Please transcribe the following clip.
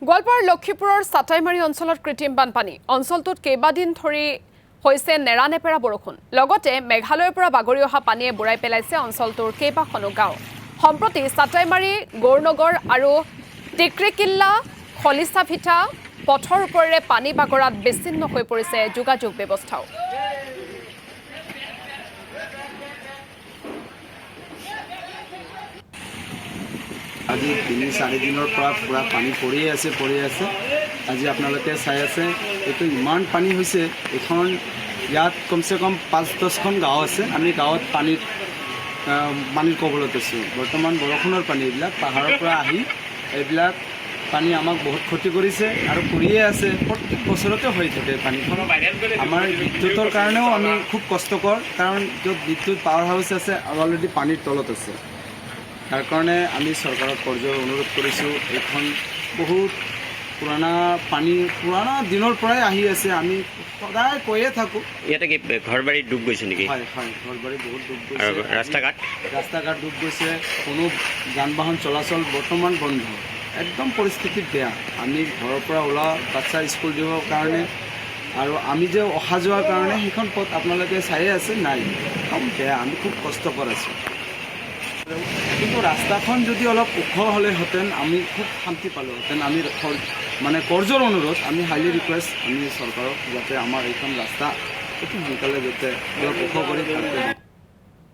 গোৱালপাৰাৰ লক্ষীপুৰৰ চাটাইমাৰী অঞ্চলত কৃত্ৰিম বানপানী অঞ্চলটোত কেইবাদিন ধৰি হৈছে নেৰানেপেৰা বৰষুণ লগতে মেঘালয়ৰ পৰা বাগৰি অহা পানীয়ে বুৰাই পেলাইছে অঞ্চলটোৰ কেইবাখনো গাঁও সম্প্ৰতি চাটাইমাৰী গৌৰনগৰ আৰু টিক্ৰিকিল্লা খলিচাভিটা পথৰ ওপৰেৰে পানী বাগৰাত বিচ্ছিন্ন হৈ পৰিছে যোগাযোগ ব্যৱস্থাও আজি ৩-৪ দিনৰ পৰা পুৰা পানী পৰি আছে আজি আপোনালোকে চাই আছে এইটো ইমান পানী হৈছে এখন ইয়াত কমসে কম ৫-১০খন গাঁও আছে আমি গাঁৱত পানীৰ কবলত আছোঁ বৰ্তমান বৰষুণৰ পানী এইবিলাক পাহাৰৰ পৰা আহি এইবিলাক পানী আমাক বহুত ক্ষতি কৰিছে আৰু কৰিয়ে আছে প্ৰত্যেক বছৰতে হৈ থাকে পানীখন আমাৰ বিদ্যুতৰ কাৰণেও আমি খুব কষ্টকৰ কাৰণ য'ত বিদ্যুৎ পাৱাৰ হাউচ আছে অলৰেডি পানীৰ তলত আছে তাৰ কাৰণে আমি চৰকাৰক কৰজোৰ অনুৰোধ কৰিছোঁ এইখন বহুত পুৰণা দিনৰ পৰাই আহি আছে আমি সদায় কৈয়ে থাকোঁ ইয়াতে কি ঘৰ বাৰী ডুব গৈছে নেকি হয় ঘৰ বাৰী বহুত ডুব গৈছে ৰাস্তা ঘাট ডুব গৈছে কোনো যান বাহন চলাচল বৰ্তমান বন্ধ একদম পৰিস্থিতি বেয়া আমি ঘৰৰ পৰা ওলোৱা বাচ্চা স্কুল দিবৰ কাৰণে আৰু আমি যে অহা যোৱাৰ কাৰণে সেইখন পথ আপোনালোকে চায়ে আছে নাই একদম বেয়া আমি খুব কষ্টকৰ আছোঁ কিন্তু ৰাস্তাখন যদি অলপ ওখ হ'লেহেঁতেন আমি খুব শান্তি পালোহেঁতেন আমি মানে কৰজোৰ অনুৰোধ আমি হাইলি ৰিকুৱেষ্ট আমি চৰকাৰক যাতে আমাৰ এইখন ৰাস্তা অতি সোনকালে যাতে অলপ ওখ কৰি